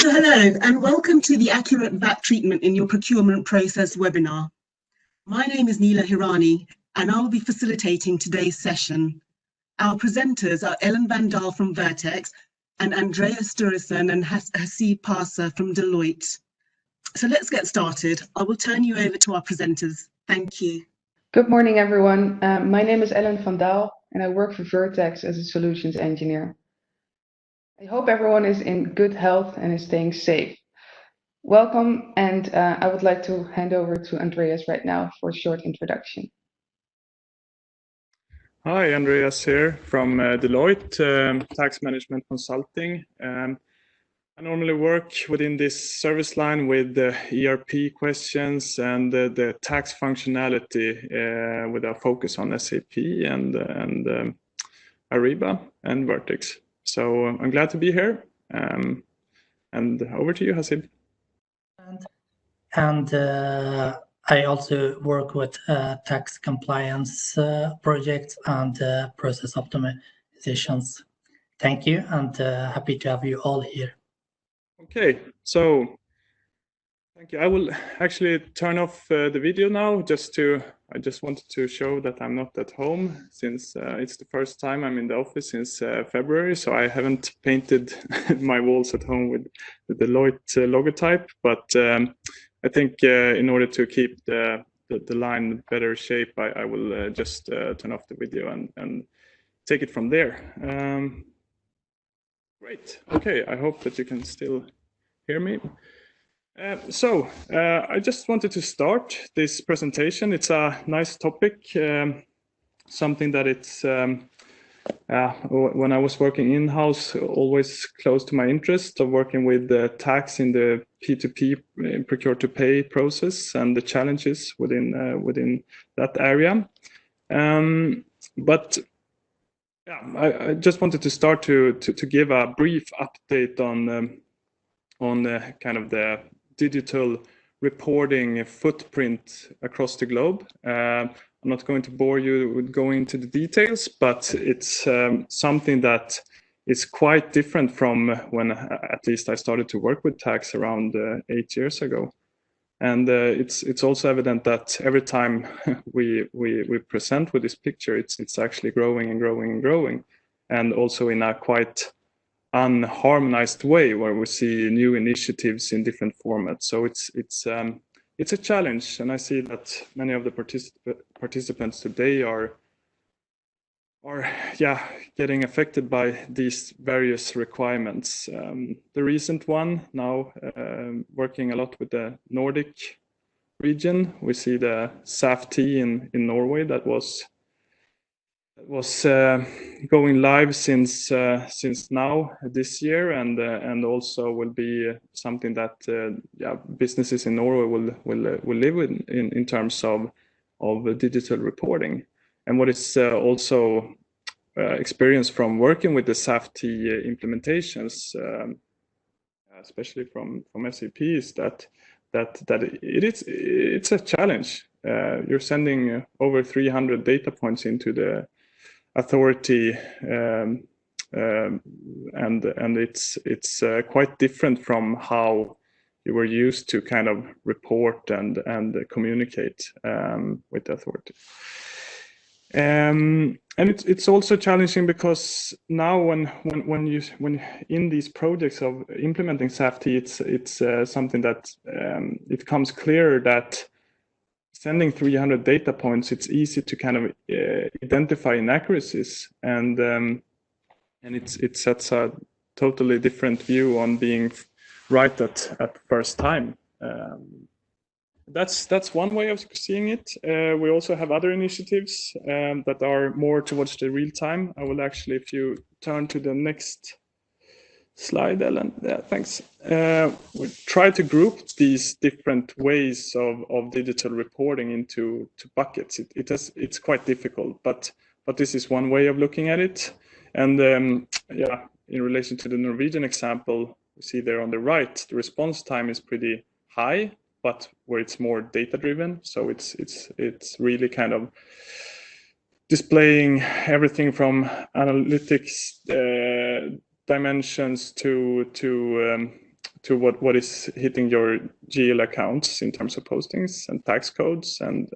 So hello and welcome to the Accurate VAT Treatment in Your Procurement Process webinar. My name is Neela Hirani and I will be facilitating today's session. Our presenters are Ellen van Daal from Vertex and Andreas Sturesen and Hasib Parsa from Deloitte. So let's get started. I will turn you over to our presenters. Thank you. Good morning, everyone. My name is Ellen van Daal and I work for Vertex as a solutions engineer. I hope everyone is in good health and is staying safe. Welcome, and I would like to hand over to Andreas right now for a short introduction. Hi, Andreas here from Deloitte, Tax Management Consulting. I normally work within this service line with the ERP questions and the tax functionality with a focus on SAP and Ariba and Vertex. So I'm glad to be here. And over to you, Hasib. And I also work with tax compliance projects and process optimizations. Thank you, and happy to have you all here. Okay, so thank you. I will actually turn off the video now. I just wanted to show that I'm not at home since it's the first time I'm in the office since February. So I haven't painted my walls at home with the Deloitte logotype, but I think in order to keep the line in better shape, I will just turn off the video and take it from there. Great. Okay, I hope that you can still hear me. So I just wanted to start this presentation. It's a nice topic, something that it's, when I was working in-house, always close to my interest of working with tax in the P2P, procure-to-pay process and the challenges within that area. But yeah, I just wanted to start to give a brief update on kind of the digital reporting footprint across the globe. I'm not going to bore you with going into the details, but it's something that is quite different from when at least I started to work with tax around 8 years ago. And it's also evident that every time we present with this picture, it's actually growing and growing and growing, and also in a quite unharmonized way where we see new initiatives in different formats. So it's a challenge, and I see that many of the participants today are getting affected by these various requirements. The recent one now, working a lot with the Nordic region, we see the SAFT in Norway that was going live since now this year, and also will be something that businesses in Norway will live with in terms of digital reporting. And what is also experience from working with the SAFT implementations, especially from SAP, is that it's a challenge. You're sending over 300 data points into the authority, and it's quite different from how you were used to kind of report and communicate with the authority. And it's also challenging because now when you in these projects of implementing SAFT, it's something that it becomes clearer that sending 300 data points, it's easy to kind of identify inaccuracies, and it sets a totally different view on being right at first time. That's one way of seeing it. We also have other initiatives that are more towards the real time. I will actually, if you turn to the next slide, Ellen. Yeah, thanks. We try to group these different ways of digital reporting into buckets. It's quite difficult, but this is one way of looking at it. And in relation to the Norwegian example, you see there on the right, the response time is pretty high, but where it's more data driven. So it's really kind of displaying everything from analytics dimensions to what is hitting your GL accounts in terms of postings and tax codes and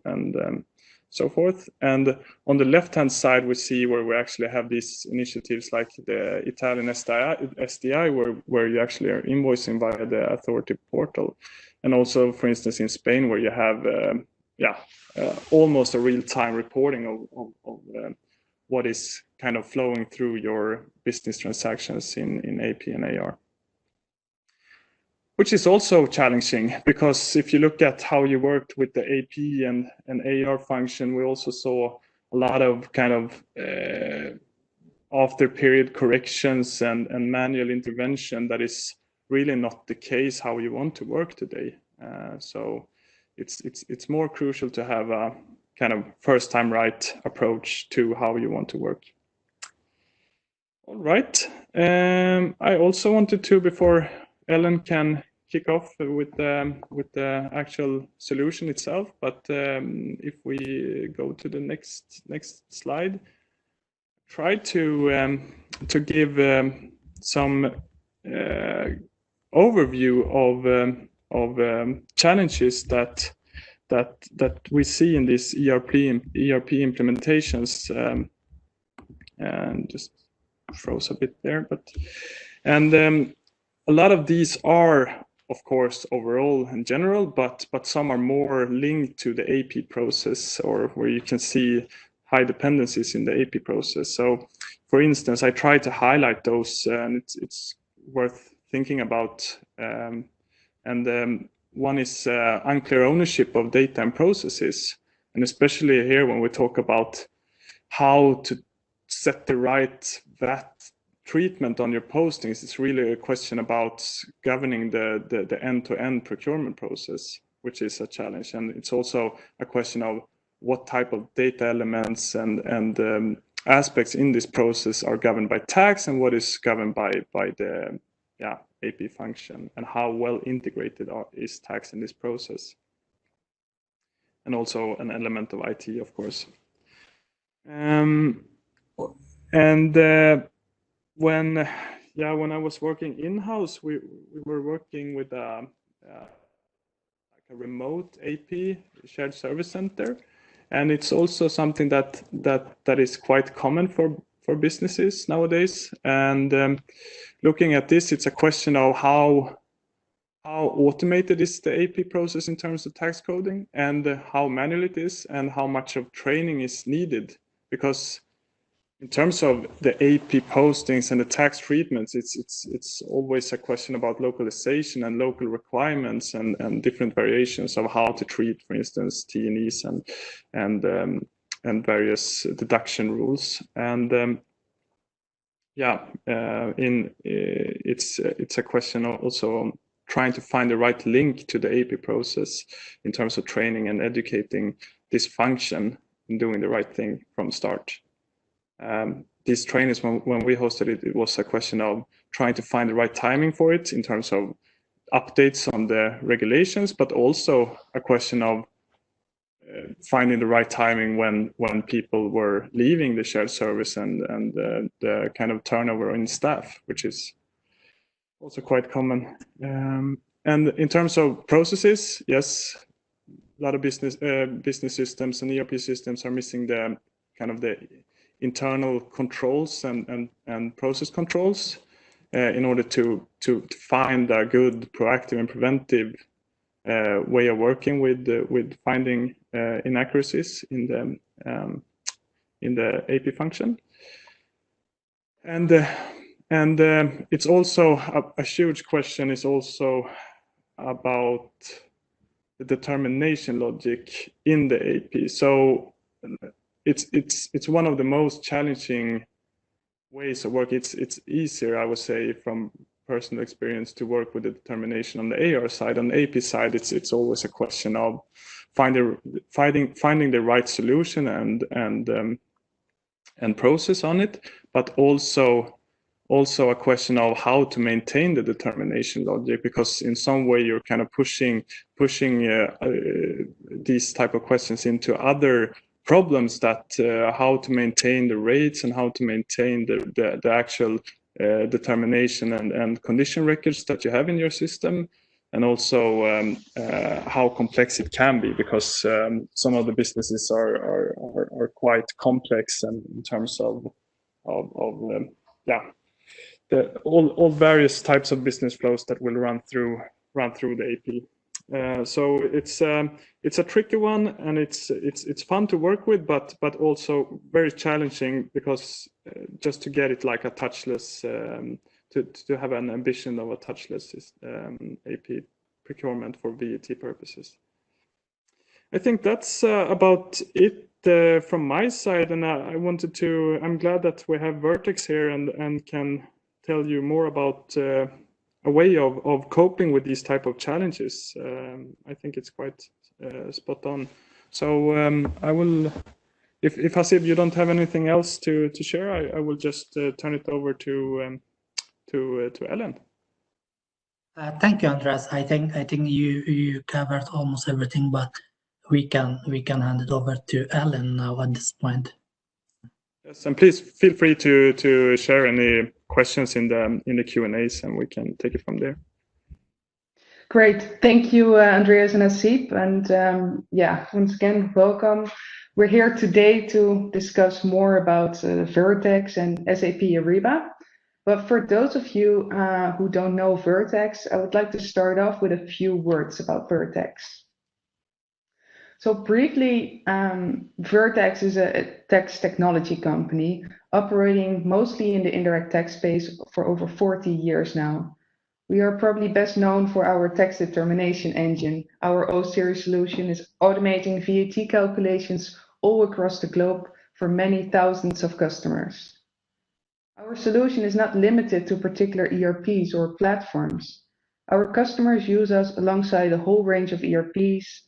so forth. And on the left-hand side, we see where we actually have these initiatives like the Italian SDI where you actually are invoicing via the authority portal. And also, for instance, in Spain, where you have almost a real-time reporting of what is kind of flowing through your business transactions in AP and AR. Which is also challenging, because if you look at how you worked with the AP and AR function, we also saw a lot of kind of after period corrections and manual intervention that is really not the case how you want to work today. So it's more crucial to have a kind of first time right approach to how you want to work. All right. I also wanted to, before Ellen can kick off with the actual solution itself, but if we go to the next slide, try to give some overview of challenges that we see in these ERP implementations, and just froze a bit there, but a lot of these are, of course, overall in general, but some are more linked to the AP process, or where you can see high dependencies in the AP process. So, for instance, I try to highlight those, and it's worth thinking about. One is unclear ownership of data and processes, and especially here when we talk about how to set the right VAT treatment on your postings, it's really a question about governing the end-to-end procurement process, which is a challenge. And it's also a question of what type of data elements and aspects in this process are governed by tax, and what is governed by the AP function, and how well integrated is tax in this process. And also an element of IT, of course. When I was working in-house, we were working with like a remote AP shared service center, and it's also something that is quite common for businesses nowadays. And looking at this, it's a question of how automated is the AP process in terms of tax coding, and how manual it is, and how much of training is needed. Because in terms of the AP postings and the tax treatments, it's always a question about localization and local requirements and different variations of how to treat, for instance, T&Es and various deduction rules. And it's a question also on trying to find the right link to the AP process in terms of training and educating this function and doing the right thing from the start. These trainings, when we hosted it, it was a question of trying to find the right timing for it in terms of updates on the regulations, but also a question of finding the right timing when people were leaving the shared service and the kind of turnover in staff, which is also quite common. And in terms of processes, yes, a lot of business systems and ERP systems are missing the kind of the internal controls and process controls in order to find a good proactive and preventive way of working with finding inaccuracies in the AP function. And it's also a huge question is also about the determination logic in the AP. So it's one of the most challenging ways of work. It's easier, I would say, from personal experience, to work with the determination on the AR side. On the AP side, it's always a question of finding the right solution and process on it, but also a question of how to maintain the determination logic, because in some way you're kind of pushing these type of questions into other problems, that how to maintain the rates and how to maintain the actual determination and condition records that you have in your system, and also how complex it can be, because some of the businesses are quite complex, and in terms of all various types of business flows that will run through the AP. So it's a tricky one, and it's fun to work with, but also very challenging, because just to get it like a touchless, to have an ambition of a touchless AP procurement for VAT purposes. I think that's about it from my side, and I'm glad that we have Vertex here and can tell you more about a way of coping with these type of challenges. I think it's quite spot on. So I will, if Hasib, you don't have anything else to share, I will just turn it over to Ellen. Thank you, Andreas. I think you covered almost everything, but we can hand it over to Ellen now at this point. Yes, and please feel free to share any questions in the Q&As, and we can take it from there. Great, thank you, Andreas and Hasib, and yeah, once again, welcome. We're here today to discuss more about Vertex and SAP Ariba. But for those of you who don't know Vertex, I would like to start off with a few words about Vertex. So briefly, Vertex is a tax technology company operating mostly in the indirect tax space for over 40 years now. We are probably best known for our tax determination engine. Our O-Series solution is automating VAT calculations all across the globe for many thousands of customers. Our solution is not limited to particular ERPs or platforms. Our customers use us alongside a whole range of ERPs,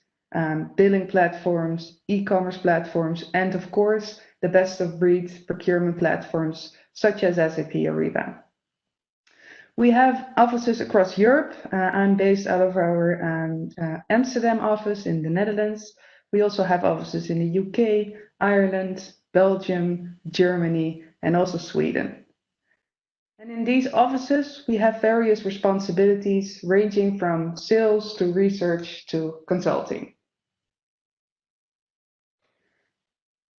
billing platforms, e-commerce platforms, and of course, the best of breed procurement platforms such as SAP Ariba. We have offices across Europe. I'm based out of our Amsterdam office in the Netherlands. We also have offices in the UK, Ireland, Belgium, Germany, and also Sweden. And in these offices, we have various responsibilities ranging from sales to research to consulting.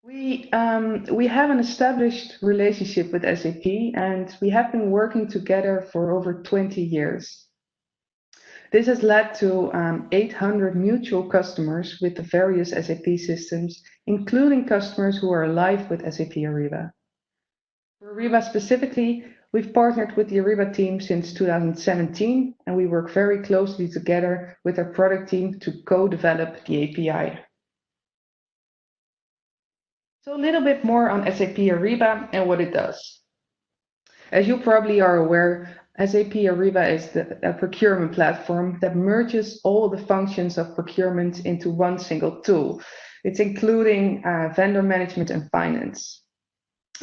We have an established relationship with SAP, and we have been working together for over 20 years. This has led to 800 mutual customers with the various SAP systems, including customers who are live with SAP Ariba. For Ariba specifically, we've partnered with the Ariba team since 2017, and we work very closely together with our product team to co-develop the API. So a little bit more on SAP Ariba and what it does. As you probably are aware, SAP Ariba is a procurement platform that merges all the functions of procurement into one single tool. It's including vendor management and finance.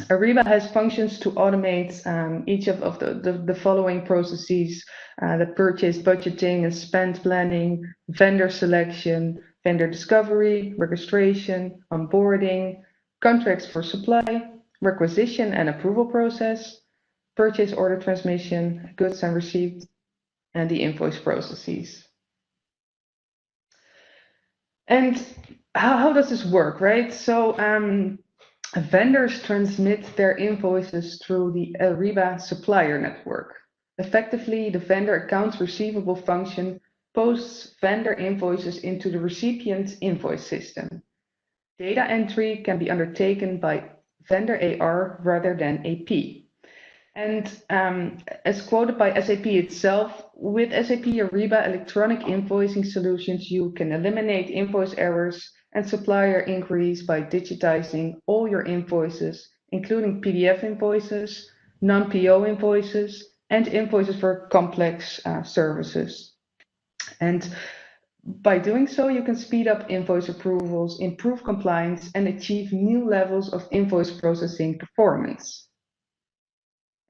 Ariba has functions to automate each of the following processes: the purchase budgeting and spend planning, vendor selection, vendor discovery, registration, onboarding, contracts for supply, requisition and approval process, purchase order transmission, goods and receipts, and the invoice processes. And how does this work, right? So vendors transmit their invoices through the Ariba supplier network. Effectively, the vendor accounts receivable function posts vendor invoices into the recipient's invoice system. Data entry can be undertaken by vendor AR rather than AP. And as quoted by SAP itself, with SAP Ariba electronic invoicing solutions, you can eliminate invoice errors and supplier inquiries by digitizing all your invoices, including PDF invoices, non-PO invoices, and invoices for complex services. And by doing so, you can speed up invoice approvals, improve compliance, and achieve new levels of invoice processing performance.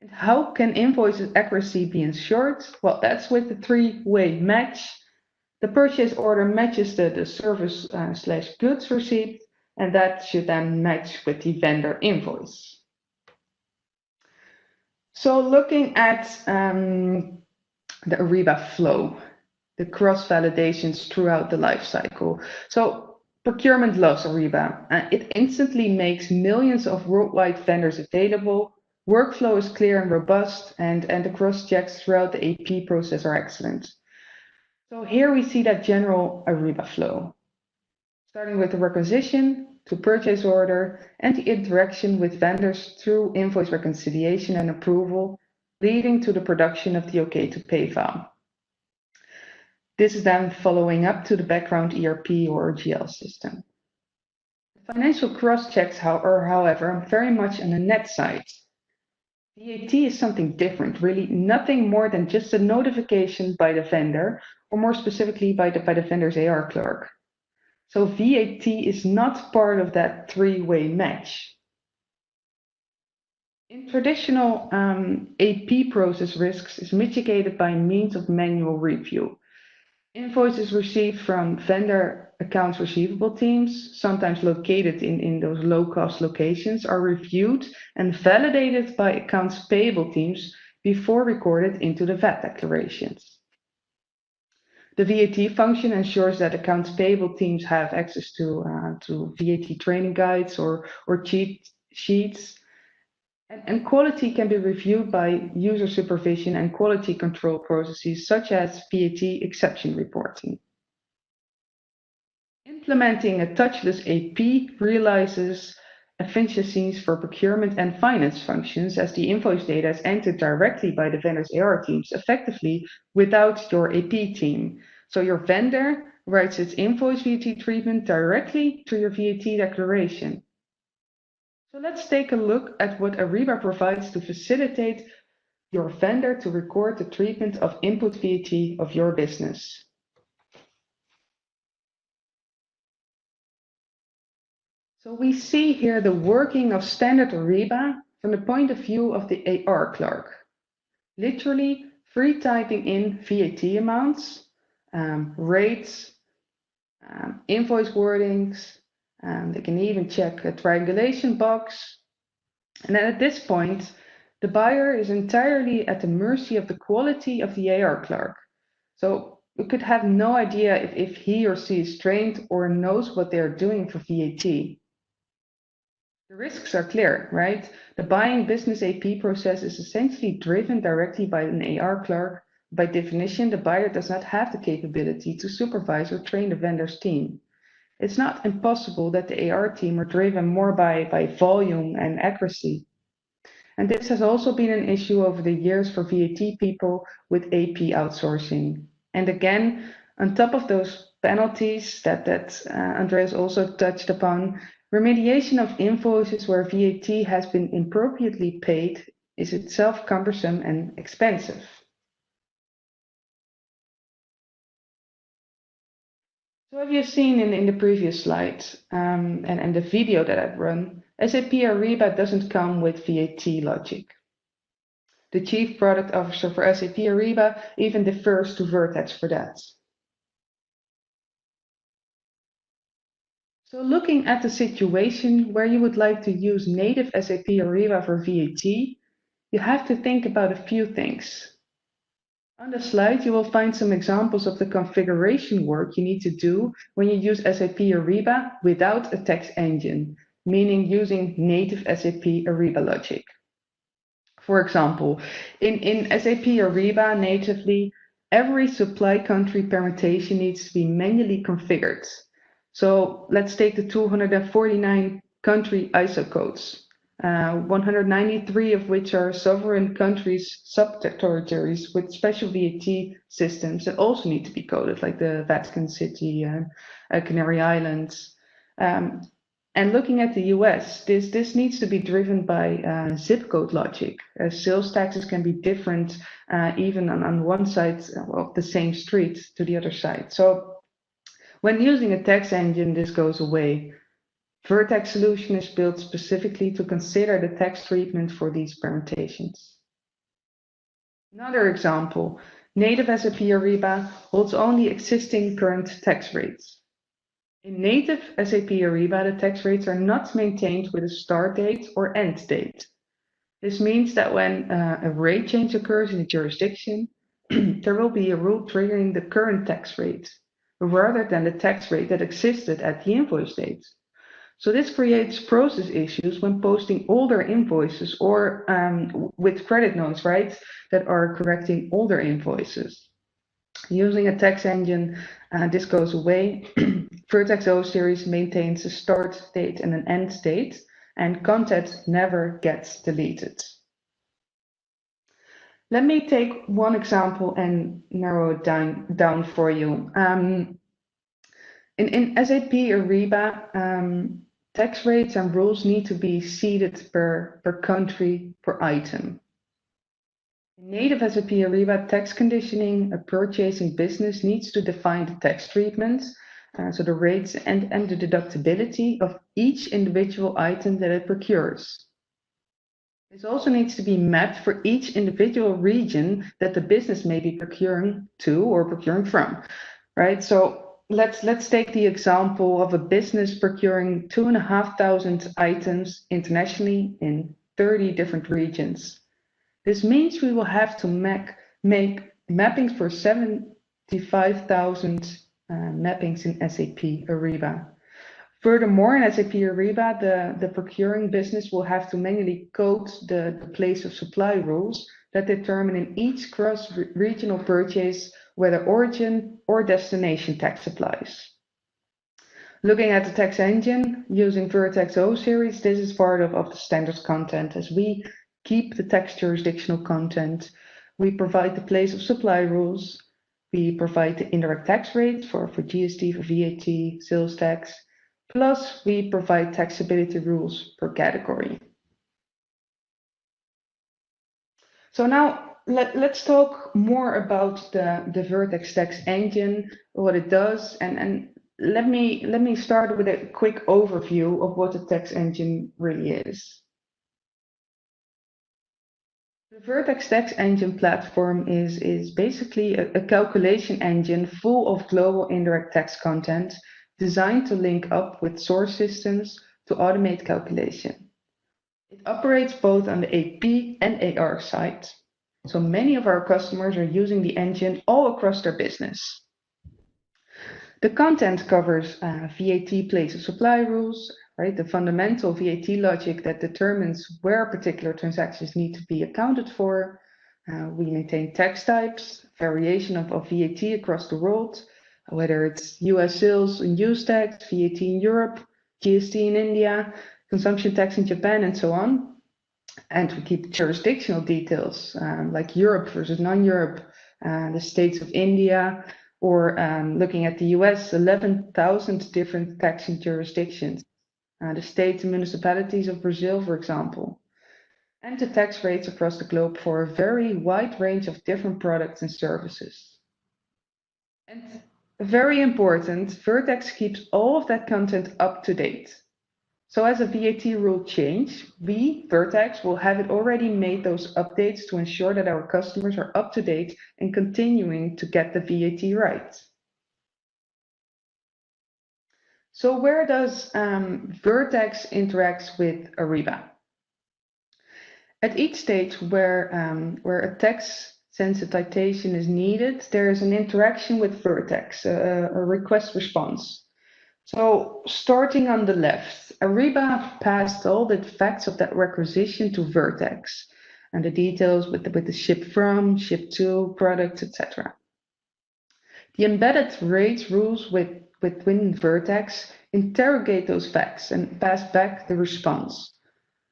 And how can invoice accuracy be ensured? Well, that's with the three-way match. The purchase order matches the service / goods receipt, and that should then match with the vendor invoice. So looking at the Ariba flow, the cross-validations throughout the life cycle. So procurement loves Ariba. It instantly makes millions of worldwide vendors available. Workflow is clear and robust, and the cross-checks throughout the AP process are excellent. So here we see that general Ariba flow, starting with the requisition to purchase order and the interaction with vendors through invoice reconciliation and approval, leading to the production of the OK to pay file. This is then following up to the background ERP or GL system. Financial cross-checks are, however, very much on the net side. VAT is something different, really nothing more than just a notification by the vendor, or more specifically by the vendor's AR clerk. So VAT is not part of that three-way match. In traditional AP process, risks is mitigated by means of manual review. Invoices received from vendor accounts receivable teams, sometimes located in those low-cost locations, are reviewed and validated by accounts payable teams before recorded into the VAT declarations. The VAT function ensures that accounts payable teams have access to VAT training guides or cheat sheets. And quality can be reviewed by user supervision and quality control processes such as VAT exception reporting. Implementing a touchless AP realizes efficiencies for procurement and finance functions, as the invoice data is entered directly by the vendor's AR teams effectively without your AP team. So your vendor writes its invoice VAT treatment directly to your VAT declaration. So let's take a look at what Ariba provides to facilitate your vendor to record the treatment of input VAT of your business. So we see here the working of standard Ariba from the point of view of the AR clerk. Literally free typing in VAT amounts, rates, invoice wordings. They can even check a triangulation box. And then at this point, the buyer is entirely at the mercy of the quality of the AR clerk. So we could have no idea if he or she is trained or knows what they're doing for VAT. The risks are clear, right? The buying business AP process is essentially driven directly by an AR clerk. By definition, the buyer does not have the capability to supervise or train the vendor's team. It's not impossible that the AR team are driven more by volume and accuracy. And this has also been an issue over the years for VAT people with AP outsourcing. And again, on top of those penalties that Andreas also touched upon, remediation of invoices where VAT has been inappropriately paid is itself cumbersome and expensive. So have you seen in the previous slides and the video that I've run, SAP Ariba doesn't come with VAT logic. The Chief Product Officer for SAP Ariba even defers to Vertex for that. So looking at the situation where you would like to use native SAP Ariba for VAT, you have to think about a few things. On the slide, you will find some examples of the configuration work you need to do when you use SAP Ariba without a text engine, meaning using native SAP Ariba logic. For example, in SAP Ariba natively, every supply country permutation needs to be manually configured. So let's take the 249 country ISO codes. 193 of which are sovereign countries, sub-territories with special VAT systems that also need to be coded, like the Vatican City, Canary Islands. And looking at the US, this needs to be driven by zip code logic. Sales taxes can be different even on one side of the same street to the other side. So when using a tax engine, this goes away. Vertex solution is built specifically to consider the tax treatment for these permutations. Another example, native SAP Ariba holds only existing current tax rates. In native SAP Ariba, the tax rates are not maintained with a start date or end date. This means that when a rate change occurs in a jurisdiction, there will be a rule triggering the current tax rate, rather than the tax rate that existed at the invoice date. So this creates process issues when posting older invoices or with credit notes, right, that are correcting older invoices. Using a tax engine, this goes away. Vertex O series maintains a start date and an end date, and content never gets deleted. Let me take one example and narrow it down for you. In SAP Ariba, tax rates and rules need to be seeded per country, per item. In native SAP Ariba, tax conditioning, a purchasing business needs to define the tax treatment, so the rates and the deductibility of each individual item that it procures. This also needs to be mapped for each individual region that the business may be procuring to or procuring from, right? So let's take the example of a business procuring 2,500 items internationally in 30 different regions. This means we will have to make mappings for 75,000 mappings in SAP Ariba. Furthermore, in SAP Ariba, the procuring business will have to manually code the place of supply rules that determine in each cross-regional purchase whether origin or destination tax applies. Looking at the tax engine, using Vertex O series, this is part of the standard content, as we keep the tax jurisdictional content. We provide the place of supply rules. We provide the indirect tax rates for GST, for VAT, sales tax. Plus, we provide taxability rules per category. So now let's talk more about the Vertex tax engine, what it does, and let me start with a quick overview of what the tax engine really is. The Vertex tax engine platform is basically a calculation engine full of global indirect tax content designed to link up with source systems to automate calculation. It operates both on the AP and AR side. So many of our customers are using the engine all across their business. The content covers VAT place of supply rules, right? The fundamental VAT logic that determines where particular transactions need to be accounted for. We maintain tax types, variation of VAT across the world, whether it's US sales and use tax, VAT in Europe, GST in India, consumption tax in Japan, and so on. And we keep jurisdictional details like Europe versus non-Europe, the states of India, or looking at the US, 11,000 different taxing jurisdictions, the states and municipalities of Brazil, for example, and the tax rates across the globe for a very wide range of different products and services. And very important, Vertex keeps all of that content up to date. So as a VAT rule change, we, Vertex, will have it already made those updates to ensure that our customers are up to date and continuing to get the VAT right. So where does Vertex interact with Ariba? At each stage where a tax sensitization is needed, there is an interaction with Vertex, a request response. So starting on the left, Ariba passed all the facts of that requisition to Vertex and the details with the ship from, ship to, products, etc. The embedded rates rules within Vertex interrogate those facts and pass back the response.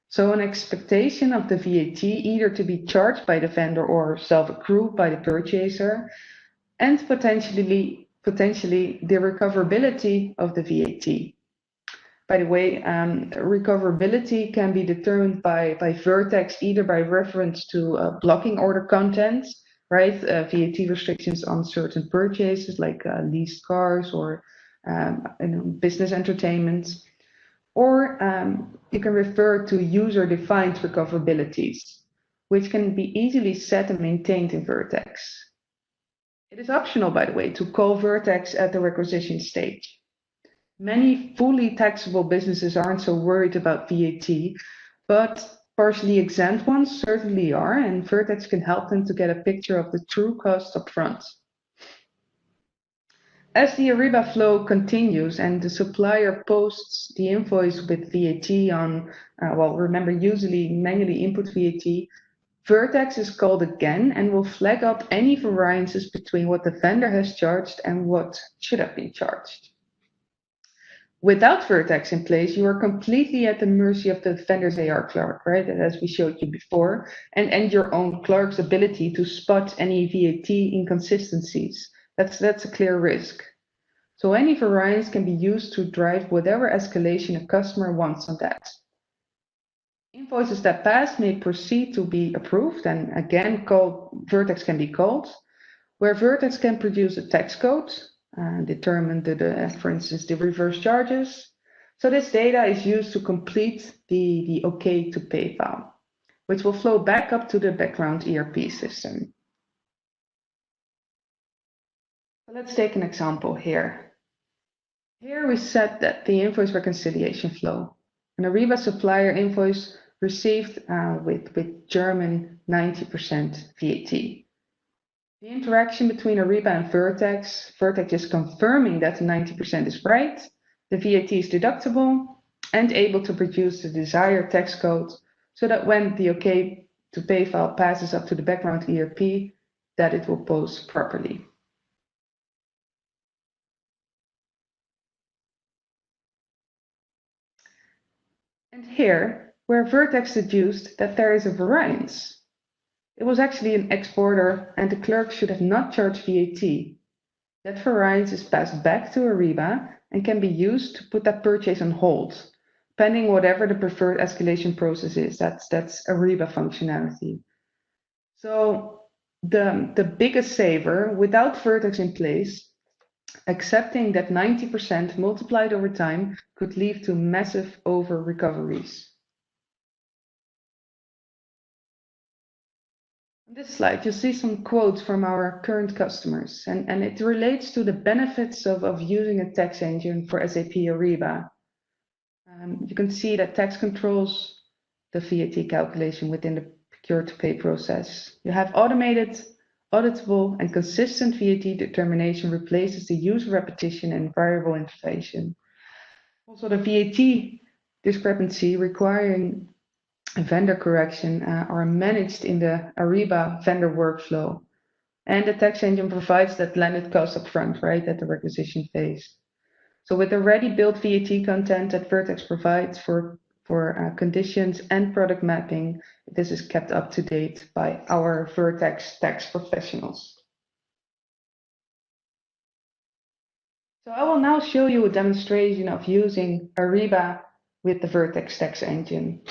So an expectation of the VAT either to be charged by the vendor or self-accrued by the purchaser, and potentially the recoverability of the VAT. By the way, recoverability can be determined by Vertex either by reference to blocking order content, right? VAT restrictions on certain purchases like leased cars or business entertainment, or you can refer to user-defined recoverabilities, which can be easily set and maintained in Vertex. It is optional, by the way, to call Vertex at the requisition stage. Many fully taxable businesses aren't so worried about VAT, but Partially exempt ones certainly are, and Vertex can help them to get a picture of the true cost up front. As the Ariba flow continues and the supplier posts the invoice with VAT on, well, remember, usually manually input VAT, Vertex is called again and will flag up any variances between what the vendor has charged and what should have been charged. Without Vertex in place, you are completely at the mercy of the vendor's AR clerk, right? As we showed you before, and your own clerk's ability to spot any VAT inconsistencies. That's a clear risk. So any variance can be used to drive whatever escalation a customer wants on that. Invoices that pass may proceed to be approved, and again, Vertex can be called, where Vertex can produce a tax code, determine for instance, the reverse charges. So this data is used to complete the OK to pay file, which will flow back up to the background ERP system. So let's take an example here. Here we set that the invoice reconciliation flow. An Ariba supplier invoice received with German 90% VAT. The interaction between Ariba and Vertex is confirming that the 90% is right, the VAT is deductible, and able to produce the desired tax code so that when the OK to pay file passes up to the background ERP, that it will post properly. And here, where Vertex deduced that there is a variance, it was actually an exporter and the clerk should have not charged VAT. That variance is passed back to Ariba and can be used to put that purchase on hold, pending whatever the preferred escalation process is. That's Ariba functionality. So the biggest saver, without Vertex in place, accepting that 90% multiplied over time could lead to massive over recoveries. On this slide, you'll see some quotes from our current customers, and it relates to the benefits of using a tax engine for SAP Ariba. You can see that tax controls the VAT calculation within the procure-to-pay process. You have automated, auditable, and consistent VAT determination replaces the use of repetition and variable inflation. Also, the VAT discrepancy requiring vendor correction are managed in the Ariba vendor workflow. And the tax engine provides that landed cost up front, right, at the requisition phase. So with the ready built VAT content that Vertex provides for conditions and product mapping, this is kept up to date by our Vertex tax professionals. So I will now show you a demonstration of using Ariba with the Vertex tax engine.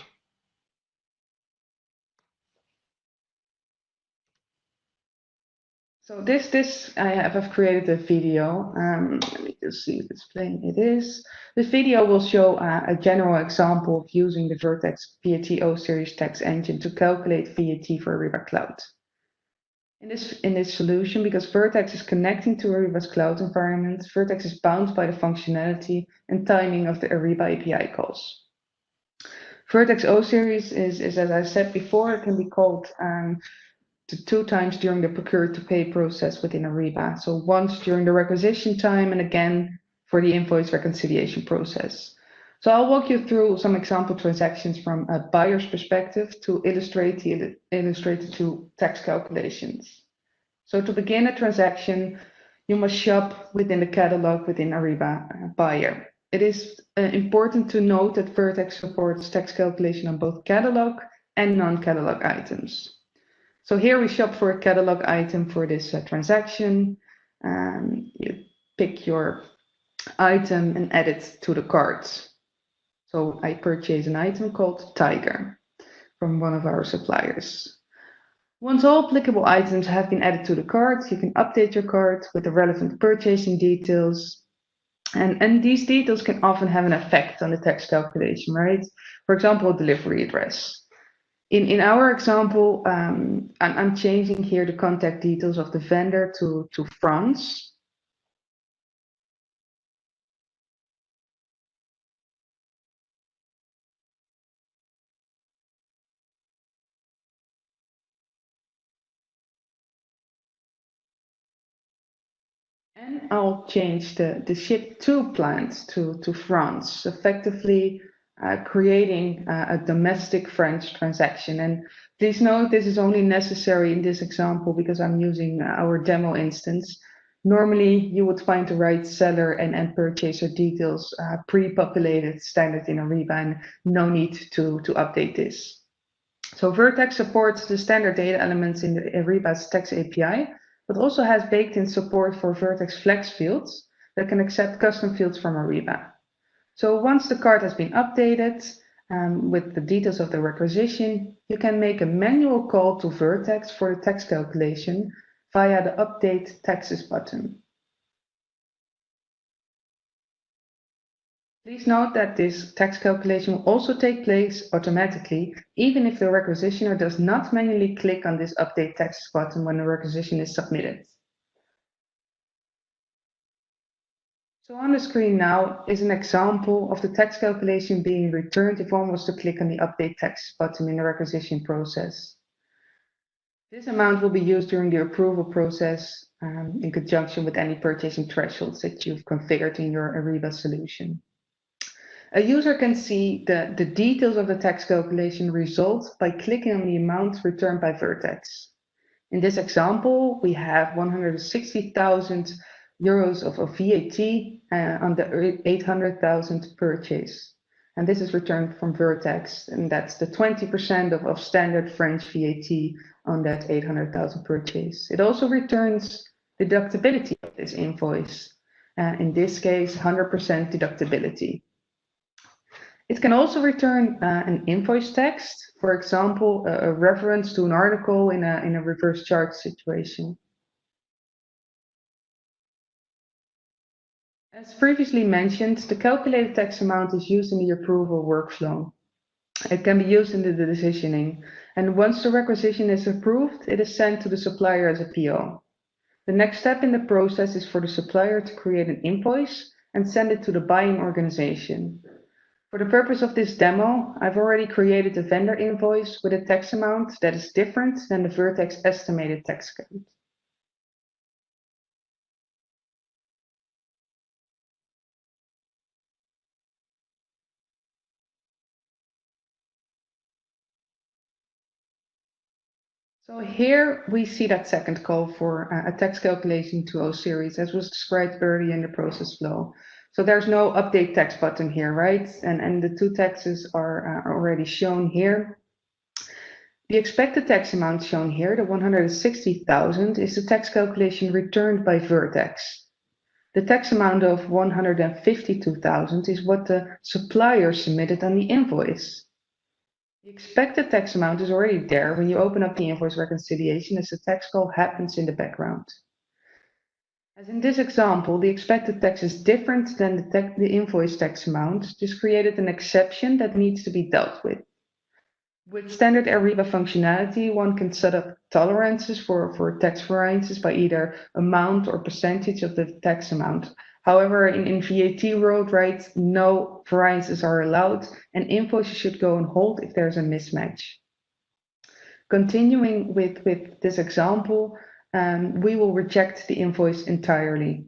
So this I've created a video. Let me just see if it's playing. It is. This video will show a general example of using the Vertex VAT O series tax engine to calculate VAT for Ariba Cloud. In this solution, because Vertex is connecting to Ariba's cloud environment, Vertex is bound by the functionality and timing of the Ariba API calls. Vertex O series is as I said before, it can be called two times during the procure-to-pay process within Ariba. So once during the requisition time and again for the invoice reconciliation process. So I'll walk you through some example transactions from a buyer's perspective to illustrate the two tax calculations. So to begin a transaction, you must shop within the catalog within Ariba buyer. It is important to note that Vertex supports tax calculation on both catalog and non-catalog items. So here we shop for a catalog item for this transaction. You pick your item and add it to the cart. So I purchase an item called Tiger from one of our suppliers. Once all applicable items have been added to the cart, you can update your cart with the relevant purchasing details. And these details can often have an effect on the tax calculation, right? For example, delivery address. In our example, I'm changing here the contact details of the vendor to France. And I'll change the ship to plant to France, effectively creating a domestic French transaction. And please note this is only necessary in this example because I'm using our demo instance. Normally, you would find the right seller and purchaser details pre-populated standard in Ariba, and no need to update this. So Vertex supports the standard data elements in the Ariba's text API, but also has baked-in support for Vertex Flex fields that can accept custom fields from Ariba. So once the card has been updated with the details of the requisition, you can make a manual call to Vertex for the tax calculation via the Update Taxes button. Please note that this tax calculation will also take place automatically, even if the requisitioner does not manually click on this Update Taxes button when the requisition is submitted. So on the screen now is an example of the tax calculation being returned if one was to click on the Update Taxes button in the requisition process. This amount will be used during the approval process in conjunction with any purchasing thresholds that you've configured in your Ariba solution. A user can see the details of the tax calculation result by clicking on the amount returned by Vertex. In this example, we have 160,000 euros of VAT on the 800,000 purchase. And this is returned from Vertex, and that's the 20% of standard French VAT on that 800,000 purchase. It also returns deductibility of this invoice. In this case, 100% deductibility. It can also return an invoice text, for example, a reference to an article in a reverse charge situation. As previously mentioned, the calculated tax amount is used in the approval workflow. It can be used in the decisioning, and once the requisition is approved, it is sent to the supplier as a PO. The next step in the process is for the supplier to create an invoice and send it to the buying organization. For the purpose of this demo, I've already created a vendor invoice with a tax amount that is different than the Vertex estimated tax code. So here we see that second call for a tax calculation to O series, as was described earlier in the process flow. So there's no update tax button here, right? And the two taxes are already shown here. The expected tax amount shown here, the 160,000, is the tax calculation returned by Vertex. The tax amount of 152,000 is what the supplier submitted on the invoice. The expected tax amount is already there when you open up the invoice reconciliation, as the tax call happens in the background. As in this example, the expected tax is different than the invoice tax amount. This created an exception that needs to be dealt with. With standard Ariba functionality, one can set up tolerances for tax variances by either amount or percentage of the tax amount. However, in VAT world, right, no variances are allowed, and invoices should go on hold if there's a mismatch. Continuing with this example, we will reject the invoice entirely.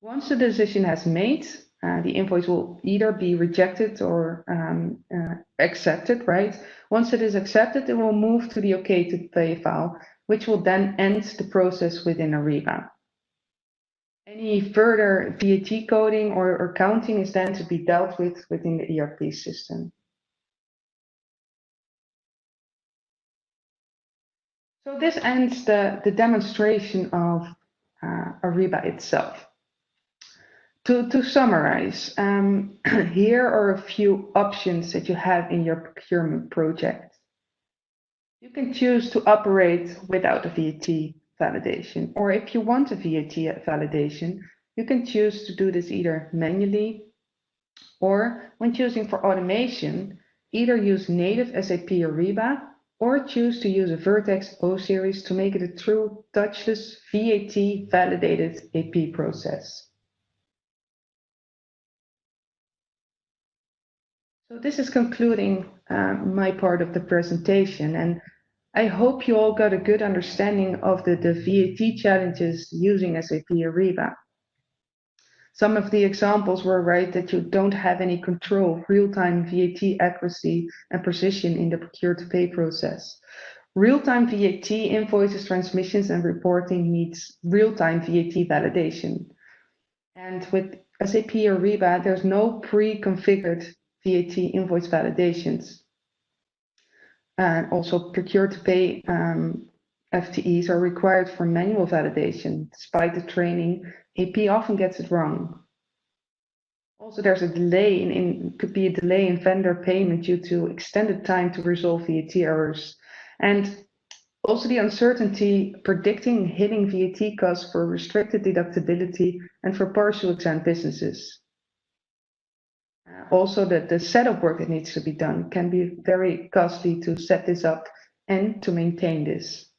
Once the decision has made, the invoice will either be rejected or accepted, right? Once it is accepted, it will move to the OK to pay file, which will then end the process within Ariba. Any further VAT coding or counting is then to be dealt with within the ERP system. So this ends the demonstration of Ariba itself. To summarize, here are a few options that you have in your procurement project. You can choose to operate without a VAT validation, or if you want a VAT validation, you can choose to do this either manually, or when choosing for automation, either use native SAP Ariba or choose to use a Vertex O series to make it a true touchless VAT validated AP process. So this is concluding my part of the presentation, and I hope you all got a good understanding of the VAT challenges using SAP Ariba. Some of the examples were right that you don't have any control of real-time VAT accuracy and precision in the procure-to-pay process. Real-time VAT invoices, transmissions, and reporting needs real-time VAT validation. And with SAP Ariba, there's no pre-configured VAT invoice validations. And also procure-to-pay FTEs are required for manual validation. Despite the training, AP often gets it wrong. Also, there's a delay could be a delay in vendor payment due to extended time to resolve VAT errors. And also the uncertainty predicting hitting VAT costs for restricted deductibility and for partial exempt businesses. Also, the setup work that needs to be done can be very costly to set this up and to maintain this.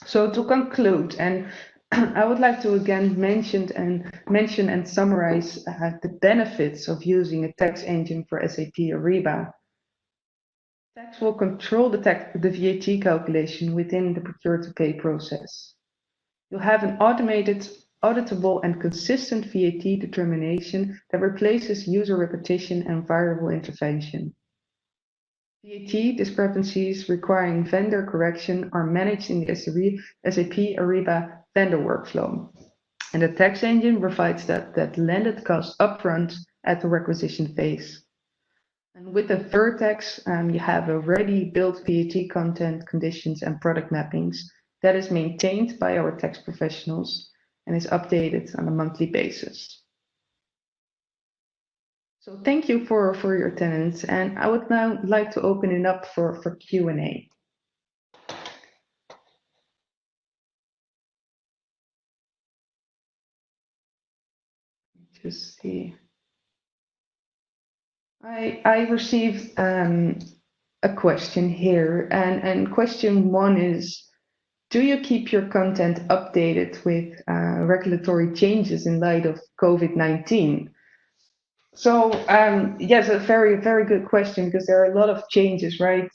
So to conclude, and I would like to again mention and summarize the benefits of using a tax engine for SAP Ariba. Tax will control the VAT calculation within the procure-to-pay process. You'll have an automated, auditable, and consistent VAT determination that replaces user repetition and variable intervention. VAT discrepancies requiring vendor correction are managed in the SAP Ariba vendor workflow. And the tax engine provides that landed cost upfront at the requisition phase. And with the Vertex, you have a ready built VAT content, conditions, and product mappings that is maintained by our tax professionals and is updated on a monthly basis. So thank you for your attendance, and I would now like to open it up for Q&A. Just see. I received a question here, and question one is, do you keep your content updated with regulatory changes in light of COVID-19? So yes, a very, very good question, because there are a lot of changes, right,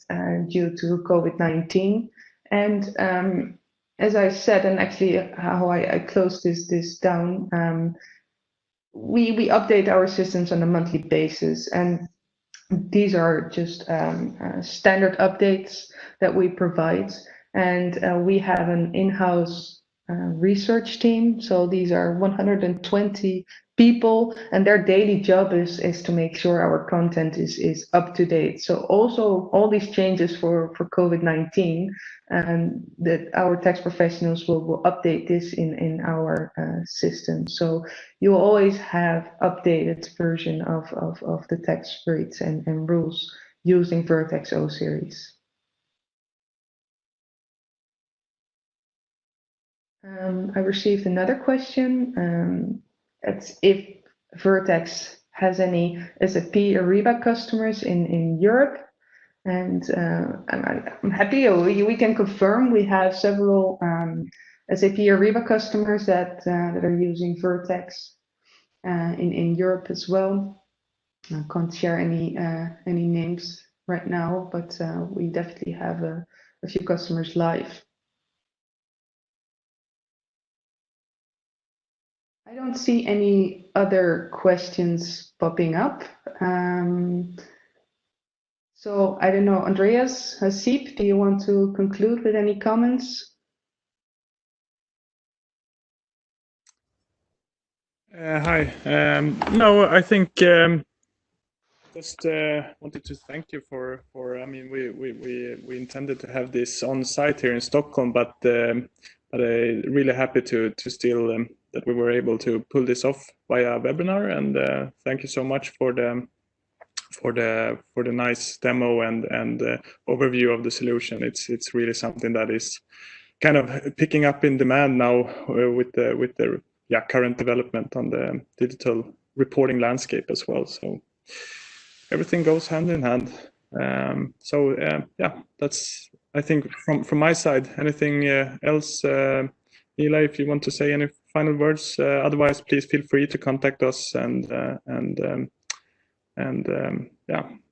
due to COVID-19. And as I said, and actually how I closed this down, we update our systems on a monthly basis, and these are just standard updates that we provide. And we have an in-house research team. So these are 120 people, and their daily job is to make sure our content is up to date. So also all these changes for COVID-19, that our tax professionals will update this in our system. So you will always have updated version of the tax rates and rules using Vertex O series. I received another question. It's if Vertex has any SAP Ariba customers in Europe. And I'm happy we can confirm we have several SAP Ariba customers that are using Vertex in Europe as well. I can't share any names right now, but we definitely have a few customers live. I don't see any other questions popping up. So I don't know, Andreas, Hasib, do you want to conclude with any comments? Hi. No, I think just wanted to thank you for. I mean, we intended to have this on site here in Stockholm, but I'm really happy to still that we were able to pull this off via webinar. And thank you so much for the nice demo and overview of the solution. It's really something that is kind of picking up in demand now with the current development on the digital reporting landscape as well. So everything goes hand in hand. That's, I think, from my side. Anything else, Nila, if you want to say any final words? Otherwise, please feel free to contact us, and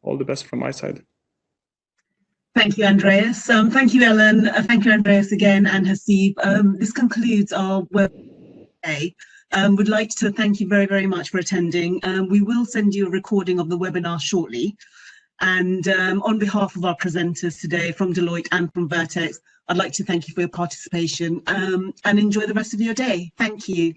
all the best from my side. Thank you, Andreas. Thank you, Ellen. Thank you, Andreas, again, and Hasib. This concludes our web day. Would like to thank you very, very much for attending. We will send you a recording of the webinar shortly. And on behalf of our presenters today from Deloitte and from Vertex, I'd like to thank you for your participation and enjoy the rest of your day. Thank you.